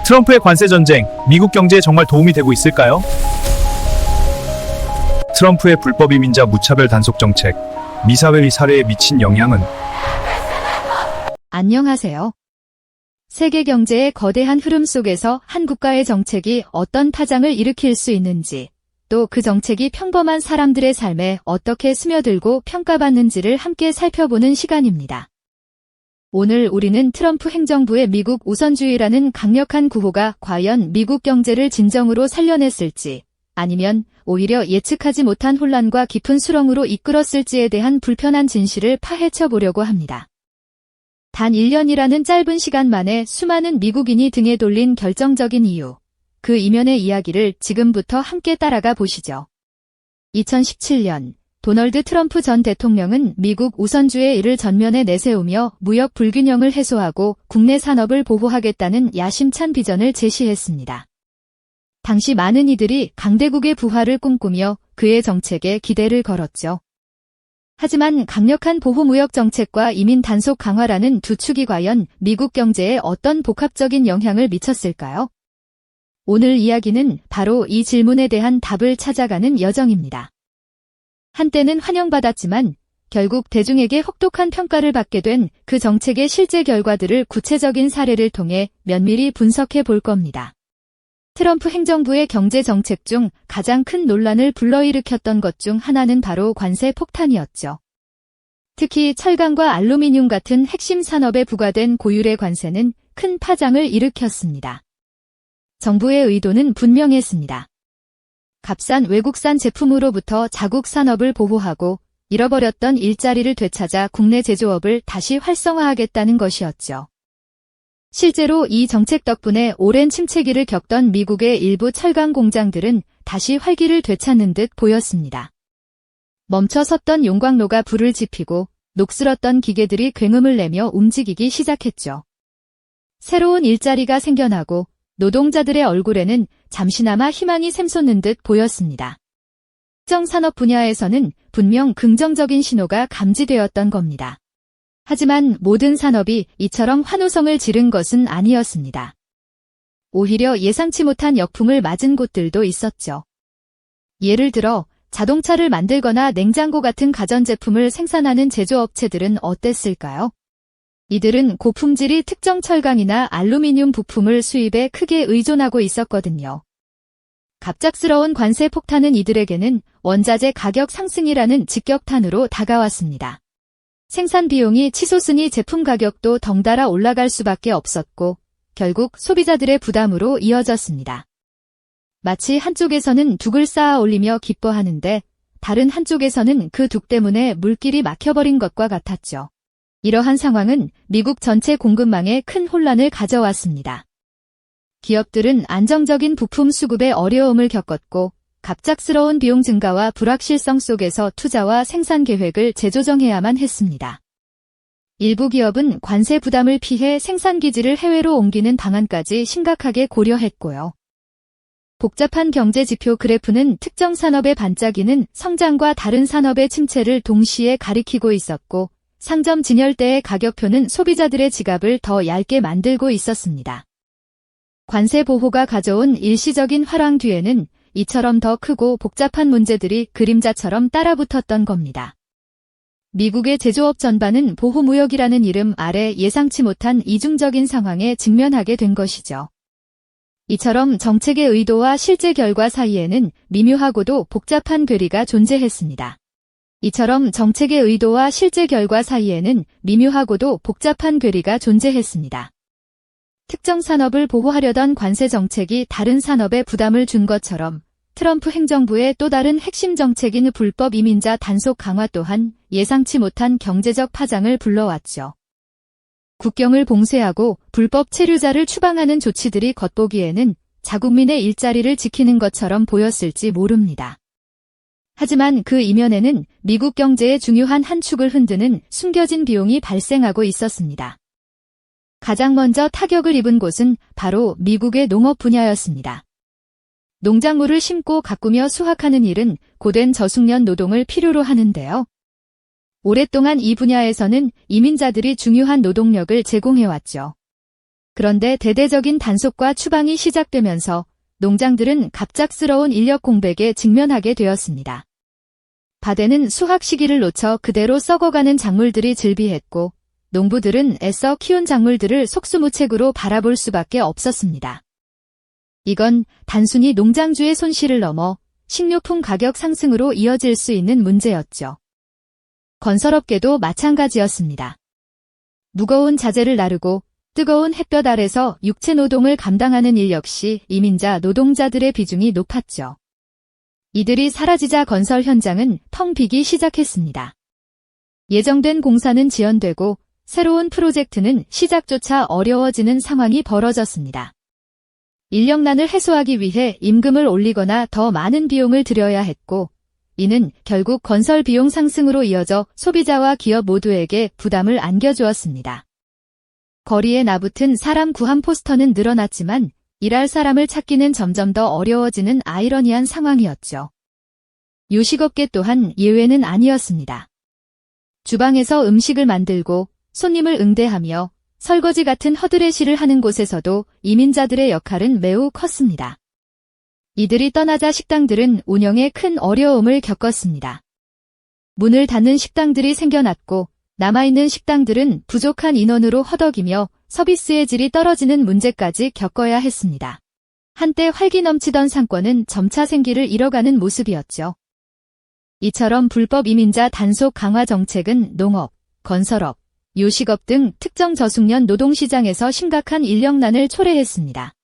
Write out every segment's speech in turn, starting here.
트럼프의 관세 전쟁, 미국 경제에 정말 도움이 되고 있을까요? 트럼프의 불법 이민자 무차별 단속 정책, 미사회 사례에 미친 영향은? 안녕하세요. 세계 경제의 거대한 흐름 속에서 한 국가의 정책이 어떤 파장을 일으킬 수 있는지, 또 그 정책이 평범한 사람들의 삶에 어떻게 스며들고 평가받는지를 함께 살펴보는 시간입니다. 오늘 우리는 트럼프 행정부의 미국 우선주의라는 강력한 구호가 과연 미국 경제를 진정으로 살려냈을지, 아니면 오히려 예측하지 못한 혼란과 깊은 수렁으로 이끌었을지에 대한 불편한 진실을 파헤쳐 보려고 합니다. 단 1년이라는 짧은 시간 만에 수많은 미국인이 등에 돌린 결정적인 이유, 그 이면의 이야기를 지금부터 함께 따라가 보시죠. 2017년, 도널드 트럼프 전 대통령은 미국 우선주의 일을 전면에 내세우며 무역 불균형을 해소하고 국내 산업을 보호하겠다는 야심찬 비전을 제시했습니다. 당시 많은 이들이 강대국의 부활을 꿈꾸며 그의 정책에 기대를 걸었죠. 하지만 강력한 보호무역 정책과 이민 단속 강화라는 두 축이 과연 미국 경제에 어떤 복합적인 영향을 미쳤을까요? 오늘 이야기는 바로 이 질문에 대한 답을 찾아가는 여정입니다. 한때는 환영받았지만 결국 대중에게 혹독한 평가를 받게 된 그 정책의 실제 결과들을 구체적인 사례를 통해 면밀히 분석해 볼 겁니다. 트럼프 행정부의 경제 정책 중 가장 큰 논란을 불러일으켰던 것 중 하나는 바로 관세 폭탄이었죠. 특히 철강과 알루미늄 같은 핵심 산업에 부과된 고율의 관세는 큰 파장을 일으켰습니다. 정부의 의도는 분명했습니다. 값싼 외국산 제품으로부터 자국 산업을 보호하고 잃어버렸던 일자리를 되찾아 국내 제조업을 다시 활성화하겠다는 것이었죠. 실제로 이 정책 덕분에 오랜 침체기를 겪던 미국의 일부 철강 공장들은 다시 활기를 되찾는 듯 보였습니다. 멈춰 섰던 용광로가 불을 지피고 녹슬었던 기계들이 굉음을 내며 움직이기 시작했죠. 새로운 일자리가 생겨나고 노동자들의 얼굴에는 잠시나마 희망이 샘솟는 듯 보였습니다. 특정 산업 분야에서는 분명 긍정적인 신호가 감지되었던 겁니다. 하지만 모든 산업이 이처럼 환호성을 지른 것은 아니었습니다. 오히려 예상치 못한 역풍을 맞은 곳들도 있었죠. 예를 들어 자동차를 만들거나 냉장고 같은 가전제품을 생산하는 제조업체들은 어땠을까요? 이들은 고품질이 특정 철강이나 알루미늄 부품을 수입에 크게 의존하고 있었거든요. 갑작스러운 관세 폭탄은 이들에게는 원자재 가격 상승이라는 직격탄으로 다가왔습니다. 생산 비용이 치솟으니 제품 가격도 덩달아 올라갈 수밖에 없었고 결국 소비자들의 부담으로 이어졌습니다. 마치 한쪽에서는 둑을 쌓아 올리며 기뻐하는데 다른 한쪽에서는 그 둑 때문에 물길이 막혀버린 것과 같았죠. 이러한 상황은 미국 전체 공급망에 큰 혼란을 가져왔습니다. 기업들은 안정적인 부품 수급에 어려움을 겪었고 갑작스러운 비용 증가와 불확실성 속에서 투자와 생산 계획을 재조정해야만 했습니다. 일부 기업은 관세 부담을 피해 생산 기지를 해외로 옮기는 방안까지 심각하게 고려했고요. 복잡한 경제 지표 그래프는 특정 산업의 반짝이는 성장과 다른 산업의 침체를 동시에 가리키고 있었고 상점 진열대의 가격표는 소비자들의 지갑을 더 얇게 만들고 있었습니다. 관세 보호가 가져온 일시적인 화랑 뒤에는 이처럼 더 크고 복잡한 문제들이 그림자처럼 따라붙었던 겁니다. 미국의 제조업 전반은 보호무역이라는 이름 아래 예상치 못한 이중적인 상황에 직면하게 된 것이죠. 이처럼 정책의 의도와 실제 결과 사이에는 미묘하고도 복잡한 괴리가 존재했습니다. 특정 산업을 보호하려던 관세 정책이 다른 산업에 부담을 준 것처럼 트럼프 행정부의 또 다른 핵심 정책인 불법 이민자 단속 강화 또한 예상치 못한 경제적 파장을 불러왔죠. 국경을 봉쇄하고 불법 체류자를 추방하는 조치들이 겉보기에는 자국민의 일자리를 지키는 것처럼 보였을지 모릅니다. 하지만 그 이면에는 미국 경제의 중요한 한 축을 흔드는 숨겨진 비용이 발생하고 있었습니다. 가장 먼저 타격을 입은 곳은 바로 미국의 농업 분야였습니다. 농작물을 심고 가꾸며 수확하는 일은 고된 저숙련 노동을 필요로 하는데요. 오랫동안 이 분야에서는 이민자들이 중요한 노동력을 제공해왔죠. 그런데 대대적인 단속과 추방이 시작되면서 농장들은 갑작스러운 인력 공백에 직면하게 되었습니다. 밭에는 수확 시기를 놓쳐 그대로 썩어가는 작물들이 즐비했고 농부들은 애써 키운 작물들을 속수무책으로 바라볼 수밖에 없었습니다. 이건 단순히 농장주의 손실을 넘어 식료품 가격 상승으로 이어질 수 있는 문제였죠. 건설업계도 마찬가지였습니다. 무거운 자재를 나르고 뜨거운 햇볕 아래서 육체 노동을 감당하는 일 역시 이민자 노동자들의 비중이 높았죠. 이들이 사라지자 건설 현장은 텅 비기 시작했습니다. 예정된 공사는 지연되고 새로운 프로젝트는 시작조차 어려워지는 상황이 벌어졌습니다. 인력난을 해소하기 위해 임금을 올리거나 더 많은 비용을 들여야 했고, 이는 결국 건설 비용 상승으로 이어져 소비자와 기업 모두에게 부담을 안겨주었습니다. 거리에 나붙은 사람 구함 포스터는 늘어났지만 일할 사람을 찾기는 점점 더 어려워지는 아이러니한 상황이었죠. 요식업계 또한 예외는 아니었습니다. 주방에서 음식을 만들고 손님을 응대하며 설거지 같은 허드렛 일을 하는 곳에서도 이민자들의 역할은 매우 컸습니다. 이들이 떠나자 식당들은 운영에 큰 어려움을 겪었습니다. 문을 닫는 식당들이 생겨났고 남아있는 식당들은 부족한 인원으로 허덕이며 서비스의 질이 떨어지는 문제까지 겪어야 했습니다. 한때 활기 넘치던 상권은 점차 생기를 잃어가는 모습이었죠. 이처럼 불법 이민자 단속 강화 정책은 농업, 건설업, 요식업 등 특정 저숙련 노동시장에서 심각한 인력난을 초래했습니다.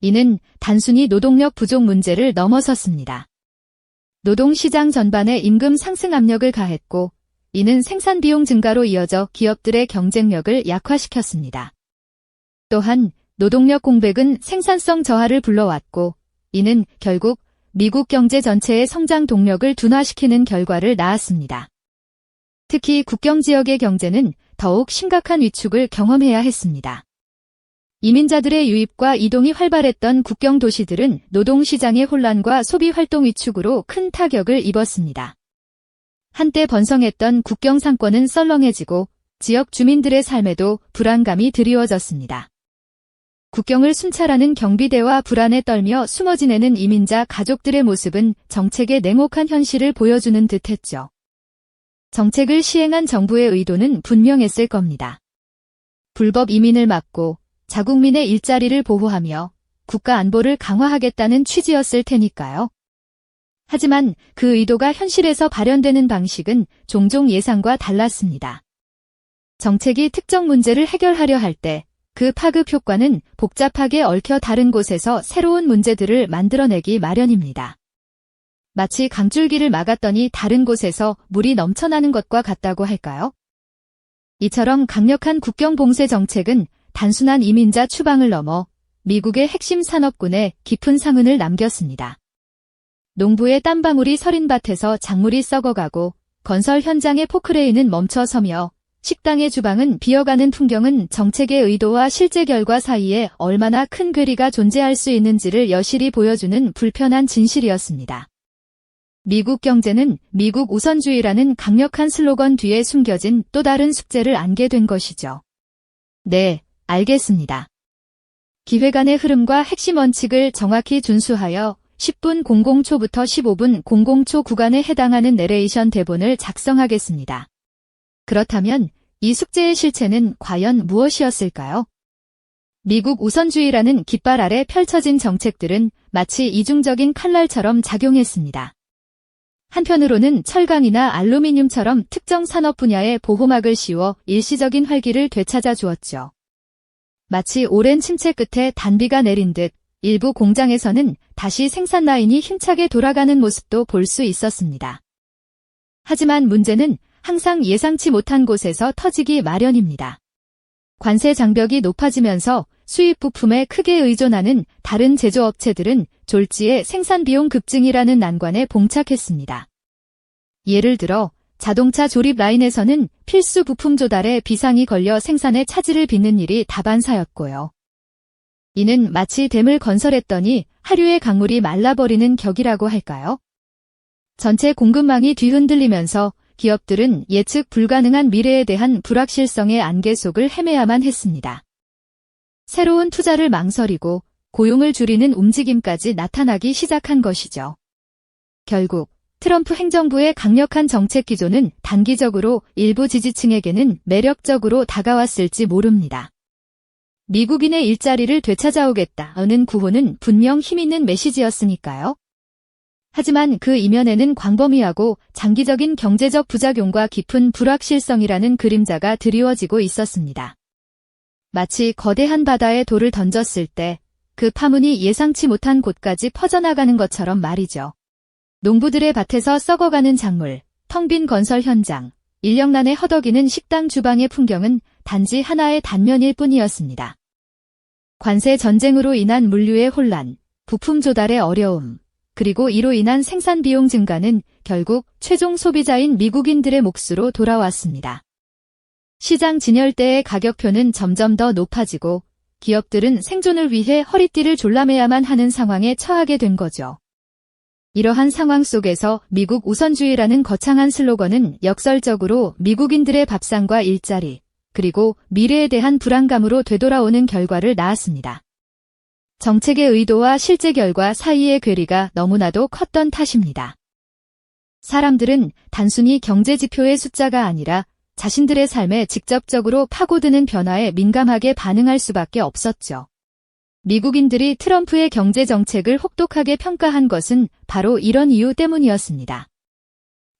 이는 단순히 노동력 부족 문제를 넘어섰습니다. 노동시장 전반에 임금 상승 압력을 가했고, 이는 생산 비용 증가로 이어져 기업들의 경쟁력을 약화시켰습니다. 또한 노동력 공백은 생산성 저하를 불러왔고, 이는 결국 미국 경제 전체의 성장 동력을 둔화시키는 결과를 낳았습니다. 특히 국경 지역의 경제는 더욱 심각한 위축을 경험해야 했습니다. 이민자들의 유입과 이동이 활발했던 국경 도시들은 노동시장의 혼란과 소비활동 위축으로 큰 타격을 입었습니다. 한때 번성했던 국경 상권은 썰렁해지고 지역 주민들의 삶에도 불안감이 드리워졌습니다. 국경을 순찰하는 경비대와 불안에 떨며 숨어 지내는 이민자 가족들의 모습은 정책의 냉혹한 현실을 보여주는 듯했죠. 정책을 시행한 정부의 의도는 분명했을 겁니다. 불법 이민을 막고 자국민의 일자리를 보호하며 국가 안보를 강화하겠다는 취지였을 테니까요. 하지만 그 의도가 현실에서 발현되는 방식은 종종 예상과 달랐습니다. 정책이 특정 문제를 해결하려 할 때 그 파급 효과는 복잡하게 얽혀 다른 곳에서 새로운 문제들을 만들어내기 마련입니다. 마치 강줄기를 막았더니 다른 곳에서 물이 넘쳐나는 것과 같다고 할까요? 이처럼 강력한 국경 봉쇄 정책은 단순한 이민자 추방을 넘어 미국의 핵심 산업군에 깊은 상흔을 남겼습니다. 농부의 땀방울이 서린 밭에서 작물이 썩어가고 건설 현장의 포크레인은 멈춰서며 식당의 주방은 비어가는 풍경은 정책의 의도와 실제 결과 사이에 얼마나 큰 괴리가 존재할 수 있는지를 여실히 보여주는 불편한 진실이었습니다. 미국 경제는 미국 우선주의라는 강력한 슬로건 뒤에 숨겨진 또 다른 숙제를 안게 된 것이죠. 네, 알겠습니다. 기획안의 흐름과 핵심 원칙을 정확히 준수하여 10분 00초부터 15분 00초 구간에 해당하는 내레이션 대본을 작성하겠습니다. 그렇다면 이 숙제의 실체는 과연 무엇이었을까요? 미국 우선주의라는 깃발 아래 펼쳐진 정책들은 마치 이중적인 칼날처럼 작용했습니다. 한편으로는 철강이나 알루미늄처럼 특정 산업 분야에 보호막을 씌워 일시적인 활기를 되찾아 주었죠. 마치 오랜 침체 끝에 단비가 내린 듯 일부 공장에서는 다시 생산 라인이 힘차게 돌아가는 모습도 볼 수 있었습니다. 하지만 문제는 항상 예상치 못한 곳에서 터지기 마련입니다. 관세 장벽이 높아지면서 수입 부품에 크게 의존하는 다른 제조업체들은 졸지에 생산 비용 급증이라는 난관에 봉착했습니다. 예를 들어 자동차 조립 라인에서는 필수 부품 조달에 비상이 걸려 생산에 차질을 빚는 일이 다반사였고요. 이는 마치 댐을 건설했더니 하류의 강물이 말라버리는 격이라고 할까요? 전체 공급망이 뒤흔들리면서 기업들은 예측 불가능한 미래에 대한 불확실성의 안개 속을 헤매야만 했습니다. 새로운 투자를 망설이고 고용을 줄이는 움직임까지 나타나기 시작한 것이죠. 결국 트럼프 행정부의 강력한 정책 기조는 단기적으로 일부 지지층에게는 매력적으로 다가왔을지 모릅니다. 미국인의 일자리를 되찾아오겠다는 구호는 분명 힘있는 메시지였으니까요. 하지만 그 이면에는 광범위하고 장기적인 경제적 부작용과 깊은 불확실성이라는 그림자가 드리워지고 있었습니다. 마치 거대한 바다에 돌을 던졌을 때 그 파문이 예상치 못한 곳까지 퍼져나가는 것처럼 말이죠. 농부들의 밭에서 썩어가는 작물, 텅 빈 건설 현장, 인력난에 허덕이는 식당 주방의 풍경은 단지 하나의 단면일 뿐이었습니다. 관세 전쟁으로 인한 물류의 혼란, 부품 조달의 어려움, 그리고 이로 인한 생산 비용 증가는 결국 최종 소비자인 미국인들의 몫으로 돌아왔습니다. 시장 진열대의 가격표는 점점 더 높아지고 기업들은 생존을 위해 허리띠를 졸라매야만 하는 상황에 처하게 된 거죠. 이러한 상황 속에서 미국 우선주의라는 거창한 슬로건은 역설적으로 미국인들의 밥상과 일자리, 그리고 미래에 대한 불안감으로 되돌아오는 결과를 낳았습니다. 정책의 의도와 실제 결과 사이의 괴리가 너무나도 컸던 탓입니다. 사람들은 단순히 경제 지표의 숫자가 아니라 자신들의 삶에 직접적으로 파고드는 변화에 민감하게 반응할 수밖에 없었죠. 미국인들이 트럼프의 경제 정책을 혹독하게 평가한 것은 바로 이런 이유 때문이었습니다.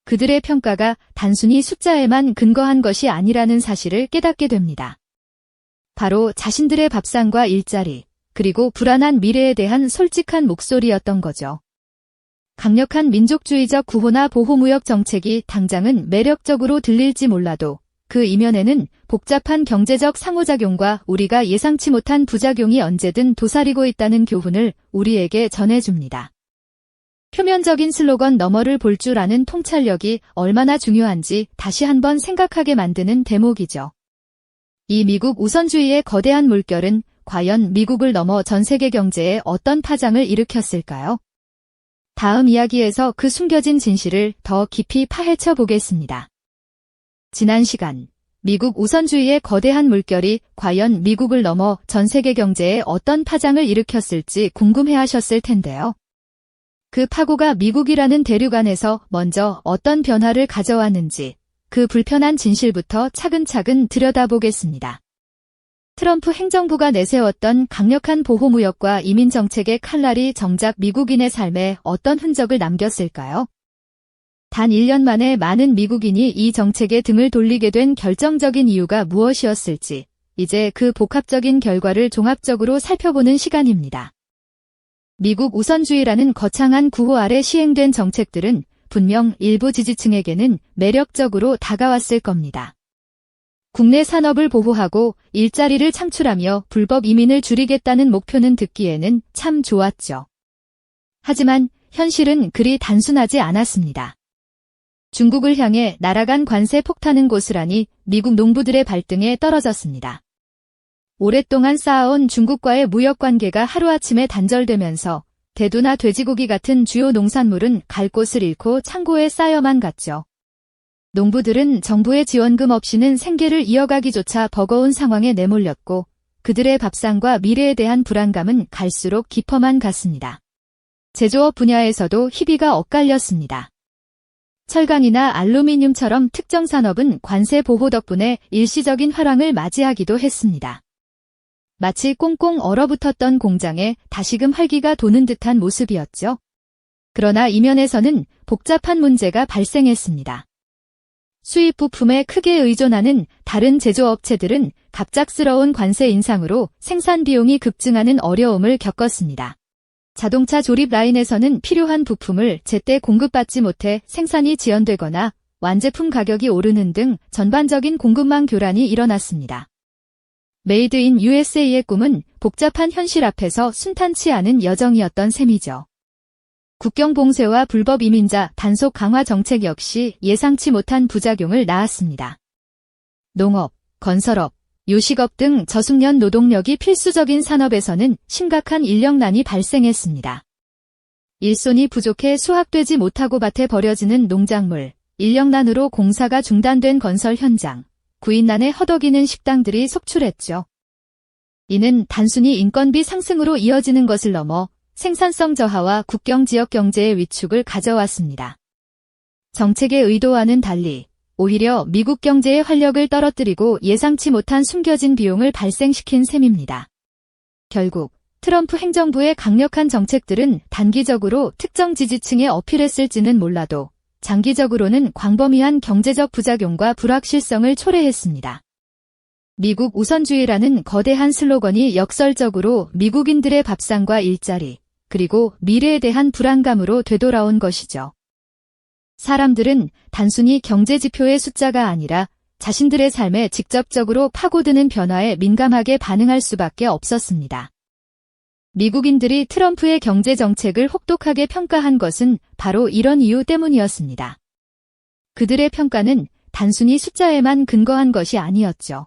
그들의 평가가 단순히 숫자에만 근거한 것이 아니라는 사실을 깨닫게 됩니다. 바로 자신들의 밥상과 일자리, 그리고 불안한 미래에 대한 솔직한 목소리였던 거죠. 강력한 민족주의적 구호나 보호무역 정책이 당장은 매력적으로 들릴지 몰라도 그 이면에는 복잡한 경제적 상호작용과 우리가 예상치 못한 부작용이 언제든 도사리고 있다는 교훈을 우리에게 전해줍니다. 표면적인 슬로건 너머를 볼 줄 아는 통찰력이 얼마나 중요한지 다시 한번 생각하게 만드는 대목이죠. 이 미국 우선주의의 거대한 물결은 과연 미국을 넘어 전 세계 경제에 어떤 파장을 일으켰을까요? 다음 이야기에서 그 숨겨진 진실을 더 깊이 파헤쳐 보겠습니다. 지난 시간, 미국 우선주의의 거대한 물결이 과연 미국을 넘어 전 세계 경제에 어떤 파장을 일으켰을지 궁금해하셨을 텐데요. 그 파고가 미국이라는 대륙 안에서 먼저 어떤 변화를 가져왔는지 그 불편한 진실부터 차근차근 들여다보겠습니다. 트럼프 행정부가 내세웠던 강력한 보호무역과 이민정책의 칼날이 정작 미국인의 삶에 어떤 흔적을 남겼을까요? 단 1년 만에 많은 미국인이 이 정책에 등을 돌리게 된 결정적인 이유가 무엇이었을지, 이제 그 복합적인 결과를 종합적으로 살펴보는 시간입니다. 미국 우선주의라는 거창한 구호 아래 시행된 정책들은 분명 일부 지지층에게는 매력적으로 다가왔을 겁니다. 국내 산업을 보호하고 일자리를 창출하며 불법 이민을 줄이겠다는 목표는 듣기에는 참 좋았죠. 하지만 현실은 그리 단순하지 않았습니다. 중국을 향해 날아간 관세 폭탄은 고스란히 미국 농부들의 발등에 떨어졌습니다. 오랫동안 쌓아온 중국과의 무역 관계가 하루아침에 단절되면서 대두나 돼지고기 같은 주요 농산물은 갈 곳을 잃고 창고에 쌓여만 갔죠. 농부들은 정부의 지원금 없이는 생계를 이어가기조차 버거운 상황에 내몰렸고 그들의 밥상과 미래에 대한 불안감은 갈수록 깊어만 갔습니다. 제조업 분야에서도 희비가 엇갈렸습니다. 철강이나 알루미늄처럼 특정 산업은 관세 보호 덕분에 일시적인 화랑을 맞이하기도 했습니다. 마치 꽁꽁 얼어붙었던 공장에 다시금 활기가 도는 듯한 모습이었죠. 그러나 이면에서는 복잡한 문제가 발생했습니다. 수입 부품에 크게 의존하는 다른 제조업체들은 갑작스러운 관세 인상으로 생산 비용이 급증하는 어려움을 겪었습니다. 자동차 조립 라인에서는 필요한 부품을 제때 공급받지 못해 생산이 지연되거나 완제품 가격이 오르는 등 전반적인 공급망 교란이 일어났습니다. 메이드 인 USA의 꿈은 복잡한 현실 앞에서 순탄치 않은 여정이었던 셈이죠. 국경 봉쇄와 불법 이민자 단속 강화 정책 역시 예상치 못한 부작용을 낳았습니다. 농업, 건설업, 요식업 등 저숙련 노동력이 필수적인 산업에서는 심각한 인력난이 발생했습니다. 일손이 부족해 수확되지 못하고 밭에 버려지는 농작물, 인력난으로 공사가 중단된 건설 현장, 구인난에 허덕이는 식당들이 속출했죠. 이는 단순히 인건비 상승으로 이어지는 것을 넘어 생산성 저하와 국경 지역 경제의 위축을 가져왔습니다. 정책의 의도와는 달리 오히려 미국 경제의 활력을 떨어뜨리고 예상치 못한 숨겨진 비용을 발생시킨 셈입니다. 결국 트럼프 행정부의 강력한 정책들은 단기적으로 특정 지지층에 어필했을지는 몰라도 장기적으로는 광범위한 경제적 부작용과 불확실성을 초래했습니다. 미국 우선주의라는 거대한 슬로건이 역설적으로 미국인들의 밥상과 일자리, 그리고 미래에 대한 불안감으로 되돌아온 것이죠. 사람들은 단순히 경제 지표의 숫자가 아니라 자신들의 삶에 직접적으로 파고드는 변화에 민감하게 반응할 수밖에 없었습니다. 미국인들이 트럼프의 경제 정책을 혹독하게 평가한 것은 바로 이런 이유 때문이었습니다. 그들의 평가는 단순히 숫자에만 근거한 것이 아니었죠.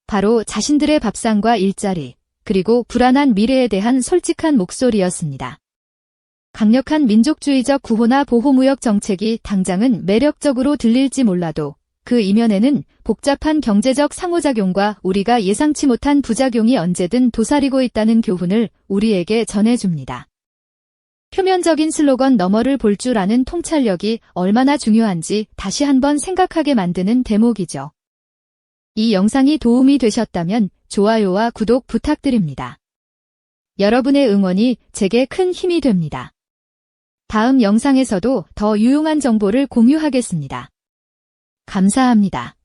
바로 자신들의 밥상과 일자리, 그리고 불안한 미래에 대한 솔직한 목소리였습니다. 강력한 민족주의적 구호나 보호무역 정책이 당장은 매력적으로 들릴지 몰라도 그 이면에는 복잡한 경제적 상호작용과 우리가 예상치 못한 부작용이 언제든 도사리고 있다는 교훈을 우리에게 전해줍니다. 표면적인 슬로건 너머를 볼 줄 아는 통찰력이 얼마나 중요한지 다시 한번 생각하게 만드는 대목이죠. 이 영상이 도움이 되셨다면 좋아요와 구독 부탁드립니다. 여러분의 응원이 제게 큰 힘이 됩니다. 다음 영상에서도 더 유용한 정보를 공유하겠습니다. 감사합니다.